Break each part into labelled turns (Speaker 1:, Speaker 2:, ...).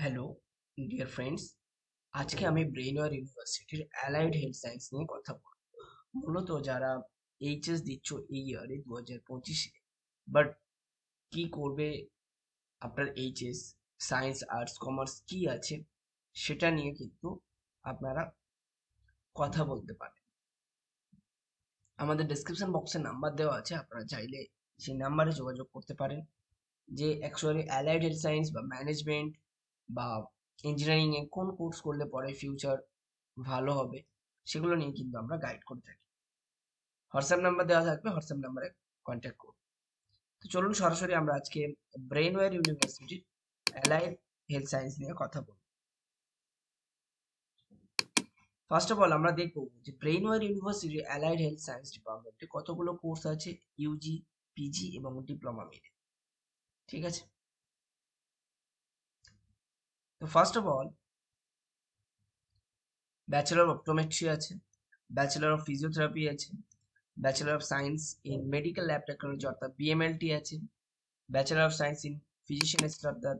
Speaker 1: Hello dear friends, আজকে আমি ব্রেইনওয়্যার ইউনিভার্সিটির অ্যালাইড হেলথ সায়েন্স নিয়ে কথা বলবো। মূলত যারা এইচএস দিচ্ছ এই ইয়ারে 2025-এ, বাট কি করবে আপনার এইচএস, সায়েন্স, আর্টস, কমার্স কি আছে সেটা নিয়ে কিন্তু আপনারা কথা বলতে পারেন। আমাদের ডেসক্রিপশন বক্সে নাম্বার দেওয়া আছে, আপনারা চাইলে সেই নাম্বারে যোগাযোগ করতে পারেন। যে অ্যাকচুয়ালি অ্যালাইড হেলথ সায়েন্স বা ম্যানেজমেন্ট বা ইঞ্জিনিয়ারিং এ কোন কোর্স করলে পরে ফিউচার ভালো হবে সেগুলো নিয়ে কিন্তু আমরা গাইড করে থাকি। হোয়াটসঅ্যাপ নাম্বার দেওয়া থাকবে, হোয়াটসঅ্যাপ নাম্বারে কন্ট্যাক্ট করুন। তো চলুন সরাসরি আমরা আজকে ব্রেইনওয়্যার ইউনিভার্সিটির অ্যালাইড হেলথ সায়েন্স নিয়ে কথা বলব। ফার্স্ট অফ অল আমরা দেখব যে ব্রেইনওয়্যার ইউনিভার্সিটির অ্যালাইড হেলথ সায়েন্স ডিপার্টমেন্টে কতগুলো কোর্স আছে, ইউজি, পিজি এবং ডিপ্লোমা মিলে। ঠিক আছে, তো first of all bachelor of optometry আছে, ব্যাচেলর অফ ফিজিওথেরাপি আছে, bachelor of science in medical lab technology অর্থাৎ বিএমএলটি আছে, bachelor of science in physician অর্থাৎ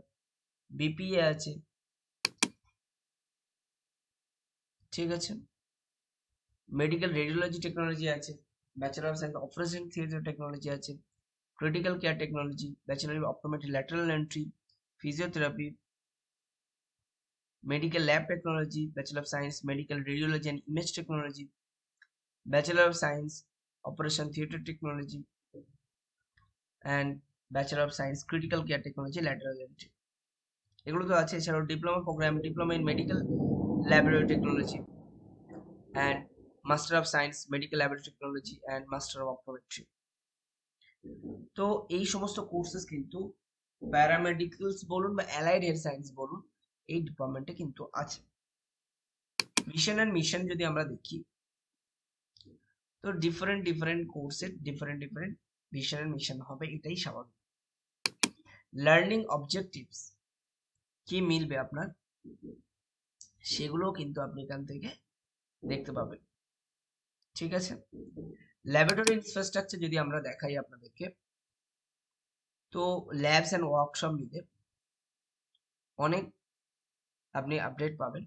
Speaker 1: বিপিএ আছে। ঠিক আছে, মেডিকেল রেডিওলজি টেকনোলজি আছে, bachelor of science operation theatre technology আছে, critical care technology, bachelor of optometry lateral entry, physiotherapy, medical lab technology, bachelor of science medical radiology and image technology, bachelor of science operation theatre technology and bachelor of science critical care technology lateral entry. এগুলো তো আছে। এছাড়াও diploma programme, diploma in medical laboratory technology and master of science medical laboratory technology and master of optometry. তো এই সমস্ত courses কিন্তু প্যারামেডিক্যালস বলুন বা অ্যালাইড হেলথ সায়েন্স বলুন, এই ডিপার্টমেন্টে কিন্তু আছে। ভিশন অ্যান্ড মিশন যদি আমরা দেখি, তো ডিফারেন্ট ডিফারেন্ট কোর্সের different different vision and mission হবে, এটাই স্বাভাবিক। লার্নিং অবজেক্টিভস কি মিলবে আপনার, সেগুলোও কিন্তু আপনি এখান থেকে দেখতে পাবেন। ঠিক আছে, ল্যাবরেটরি ইনফ্রাস্ট্রাকচার যদি আমরা দেখাই আপনাদেরকে, তো ল্যাবস অ্যান্ড ওয়ার্কশপ মিলে অনেক আপনি আপডেট পাবেন।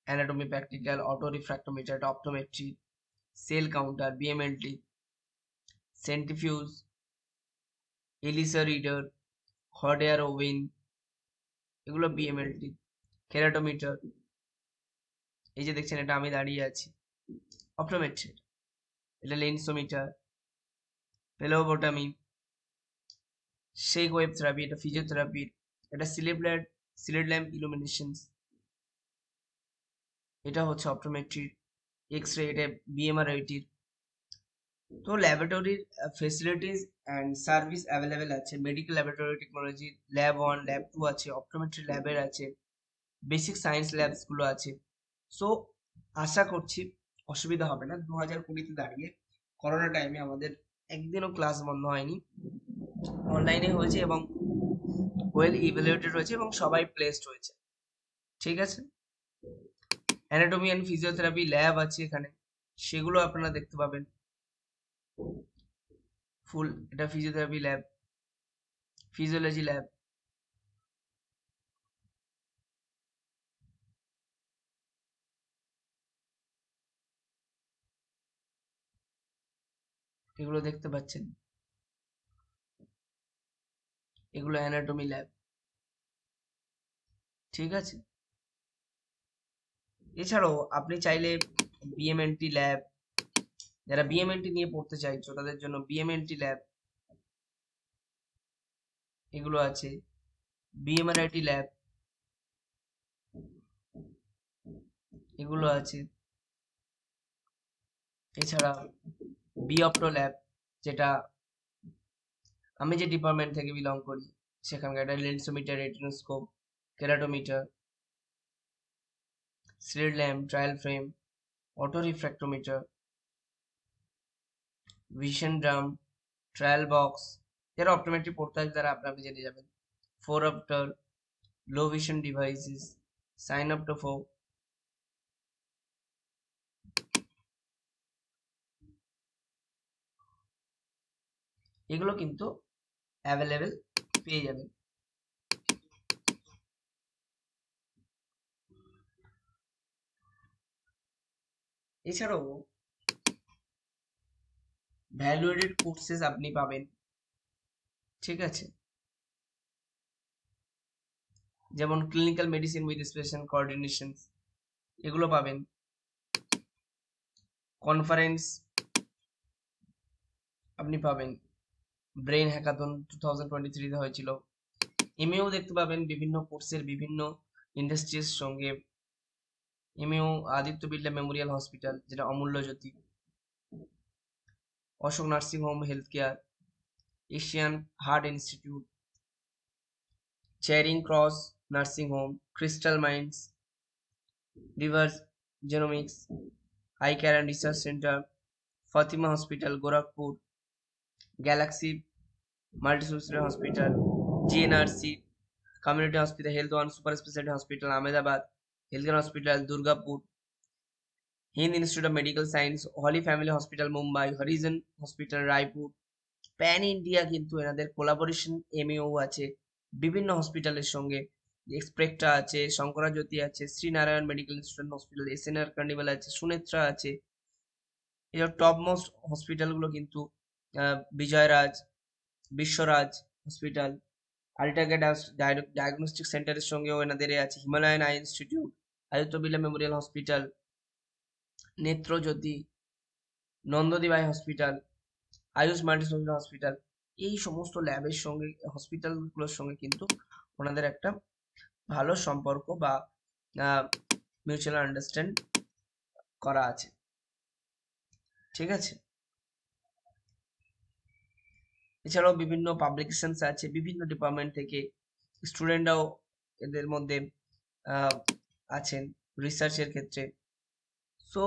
Speaker 1: Anatomy, practical, auto refractometer, optometry, cell counter, BMLT, centrifuge, ELISA reader, hot air oven, এগুলো বিএমএলটি, কেরাটোমিটার, এই যে দেখছেন এটা আমি দাঁড়িয়ে আছি, অপটোমেট্রি, এটা lensometer, phlebotomy, shock wave therapy, এটা ফিজিওথেরাপি, এটা সিলেট ল্যাম্প ইলুমিনেশন, এটা হচ্ছে অপটোমেট্রির, এক্স রে, এটা বিএমআরআইটির। তো ল্যাবরেটরির ফেসিলিটিস অ্যান্ড সার্ভিস অ্যাভেলেবেল আছে। Medical laboratory technology lab 1 lab 2 আছে, অপটোমেট্রি ল্যাবের আছে, বেসিক সায়েন্স ল্যাবস গুলো আছে। সো আশা করছি অসুবিধা হবে না। 2020-তে দাঁড়িয়ে করোনা টাইমে আমাদের একদিনও ক্লাস বন্ধ হয়নি, অনলাইনে হয়েছে এবং ওয়েল ইভ্যালুয়েটেড হয়েছে এবং সবাই প্লেসড হয়েছে। ঠিক আছে, অ্যানাটমি অ্যান্ড ফিজিওথেরাপি ল্যাব আছে এখানে, সেগুলো আপনারা দেখতে পাবেন। ফুল এটা ফিজিওথেরাপি ল্যাব, ফিজিওলজি ল্যাব, এগুলো দেখতে পাচ্ছেন, এগুলো অ্যানাটমি ল্যাব। ঠিক আছে, এছাড়াও আপনি চাইলে বিএমএনটি ল্যাব, যারা বিএমএনটি নিয়ে পড়তে চাইছো তাদের জন্য বিএমএনটি ল্যাব এগুলো আছে, বিএমআরআইটি ল্যাব এগুলো আছে। এছাড়া বিঅপটো ল্যাব, যেটা আমি যে ডিপার্টমেন্ট থেকে বিলং করি সেখানকার, একটা lensometer, retinoscope, keratometer, slit lamp, trial frame, auto refractometer, vision drum, trial box. যারা অপটোমেট্রি পড়তে হয় তারা আপনি জেনে যাবেন। Phoropter, low vision devices, synoptophore, এগুলো কিন্তু অ্যাভেলেবেল পেয়ে যাবেন। এছাড়াও ভ্যালুয়েটেড কোর্সেস আপনি পাবেন, ঠিক আছে, যেমন clinical medicine with special coordination, এগুলো পাবেন। কনফারেন্স আপনি পাবেন, ব্রেন হ্যাকাথন 2023-তে হয়েছিল। এমএও দেখতে পাবেন বিভিন্ন কোর্সের বিভিন্ন ইন্ডাস্ট্রির সঙ্গে। এমএও আদিত্য বিড়লা মেমোরিয়াল হসপিটাল, যেটা Amulya Jyoti, Ashok nursing home health care, Asian heart institute, Charing Cross nursing home, crystal minds, reverse genomics, eye care and research centre, Fatima hospital Gorakhpur, galaxy multi speciality hospital, GNRC community hospital, health one super speciality hospital Ahmedabad, healthcare hospital Durgapur, Hind institute of medical science, holy family hospital Mumbai, horizon hospital Raipur. Pan India কিন্তু এনাদের collaboration MAO আছে বিভিন্ন হসপিটালের সঙ্গে। এক্সপ্রেক্টা আছে, শঙ্করাজ্যোতি আছে, Srinarayan medical institute hospital, SNR carnival আছে, সুনেত্রা আছে। এসব টপ মোস্ট হসপিটালগুলো কিন্তু বিজয়রাজ, বিশ্বরাজ হসপিটাল, আল্ট্রাগেট ডায়াগনস্টিক সেন্টারের সঙ্গেও এনাদের আছে, Himalayan eye institute, Aditya Birla memorial hospital, Netrajyoti, Nandadibai hospital, Ayush multi speciality hospital. এই সমস্ত ল্যাবের সঙ্গে হসপিটালগুলোর সঙ্গে কিন্তু ওনাদের একটা ভালো সম্পর্ক বা মিউচুয়াল আন্ডারস্ট্যান্ড করা আছে, ঠিক আছে। এছাড়াও বিভিন্ন পাবলিকেশনস আছে বিভিন্ন ডিপার্টমেন্ট থেকে, স্টুডেন্টরাও এদের মধ্যে আছেন রিসার্চের ক্ষেত্রে। সো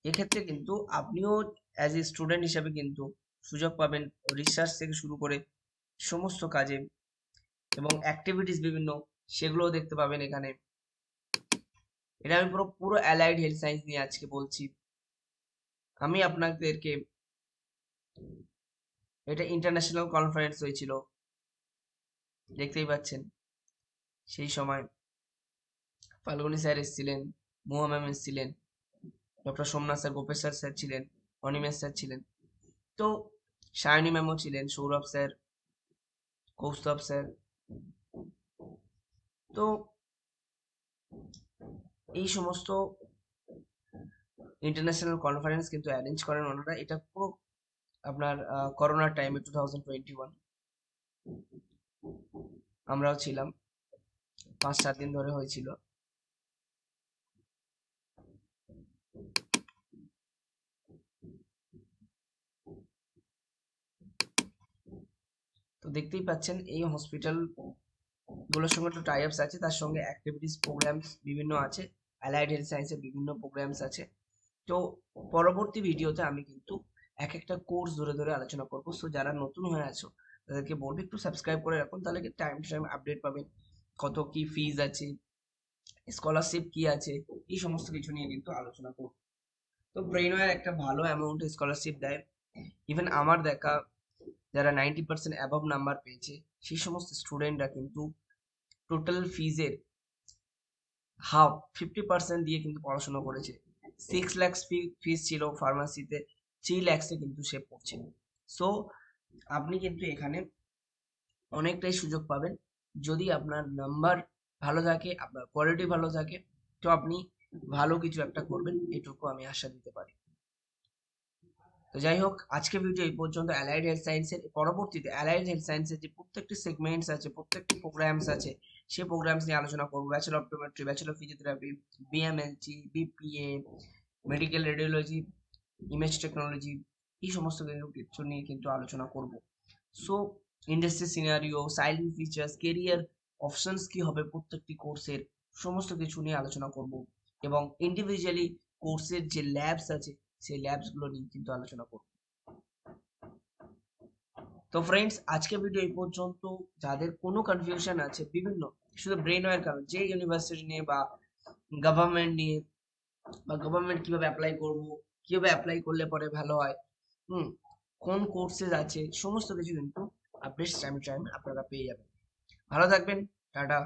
Speaker 1: এক্ষেত্রে কিন্তু আপনিও অ্যাজ এ স্টুডেন্ট হিসাবে কিন্তু সুযোগ পাবেন রিসার্চ থেকে শুরু করে সমস্ত কাজে, এবং অ্যাক্টিভিটিস বিভিন্ন সেগুলোও দেখতে পাবেন এখানে। এটা আমি পুরো পুরো অ্যালাইড হেলথ সায়েন্স নিয়ে আজকে বলছি। আমি আপনাদেরকে, এটা ইন্টারন্যাশনাল কনফারেন্স হয়েছিল, দেখতেই পাচ্ছেন। সেই সময় ফাল্গুনি স্যার এসেছিলেন, মুহা ম্যাম এসেছিলেন, doctor Somnath sir, Gopeshwar sir ছিলেন, অনিমেষ স্যার ছিলেন, তো সায়নী ম্যামও ছিলেন, সৌরভ স্যার, কৌস্তব স্যার। তো এই সমস্ত ইন্টারন্যাশনাল কনফারেন্স কিন্তু অ্যারেঞ্জ করেন ওনারা। এটা পুরো আপনার করোনার টাইমে 2021 আমরাও ছিলাম, 5-7 দিন ধরে হয়েছিল। তো দেখতেই পাচ্ছেন এই হসপিটাল গুলোর সঙ্গে তো টাই আপস আছে, তার সঙ্গে অ্যাক্টিভিটিস প্রোগ্রামস বিভিন্ন আছে, অ্যালাইড হেলথ সায়েন্সের বিভিন্ন প্রোগ্রামস আছে। তো পরবর্তী ভিডিওতে আমি কিন্তু এক একটা কোর্স ধরে ধরে আলোচনা করব। সো যারা নতুন হয়ে আছো তাদেরকে বলবো একটু সাবস্ক্রাইব করে রাখুন, তাহলে টাইম টু টাইম আপডেট পাবেন, কত কি ফিজ আছে, স্কলারশিপ কি আছে, এই সমস্ত কিছু নিয়ে কিন্তু আলোচনা করব। তো ব্রেইনওয়্যার একটা ভালো অ্যামাউন্টে স্কলারশিপ দেয়। ইভেন আমার দেখা যারা 90% অ্যাবভ নাম্বার পেয়েছে সেই সমস্ত স্টুডেন্টরা কিন্তু টোটাল ফিজের হাফ 50% দিয়ে কিন্তু পড়াশোনা করেছে। 6 লাখ ফিস ছিল ফার্মাসিতে, 3 লাখসে কিন্তু সে পড়ছে। সো আপনি কিন্তু এখানে অনেকটাই সুযোগ পাবেন যদি আপনার নাম্বার ভালো থাকে, আপনার কোয়ালিটি ভালো থাকে, তো আপনি ভালো কিছু একটা করবেন, এটুকু আমি আশা দিতে পারি। তো যাই হোক, আজকে ভিডিও এই পর্যন্ত। অ্যালাইড হেলথ সায়েন্সের পরবর্তীতে অ্যালাইড হেলথ সায়েন্সের যে প্রত্যেকটি সেগমেন্টস আছে, প্রত্যেকটি প্রোগ্রামস আছে, সেই প্রোগ্রামস নিয়ে আলোচনা করবো। Bachelor of optometry, bachelor of physiotherapy, BMLT, BPA, medical radiology, image technology, এই সমস্ত কিছু নিয়ে কিন্তু আলোচনা করব। So industry scenario, silent features, career options কি হবে প্রত্যেকটি কোর্সের, সমস্ত কিছু নিয়ে আলোচনা করব, এবং ইন্ডিভিজুয়ালি কোর্সের যে ল্যাবস আছে সেই ল্যাবস গুলো নিয়ে কিন্তু আলোচনা করব। তো ফ্রেন্ডস, আজকে ভিডিও এই পর্যন্ত। যাদের কোনো কনফিউশন আছে বিভিন্ন, শুধু ব্রেন ওয়্যার কারণ, যে ইউনিভার্সিটি নিয়ে বা গভর্নমেন্ট নিয়ে, বা গভর্নমেন্ট কিভাবে অ্যাপ্লাই করব, কিভাবে অ্যাপ্লাই করলে পরে ভালো হয়, কোন কোর্সেস আছে, সমস্ত কিছু কিন্তু আপডেটস টাইম টাইম আপনারা পেয়ে যাবেন। ভালো থাকবেন, টাটা।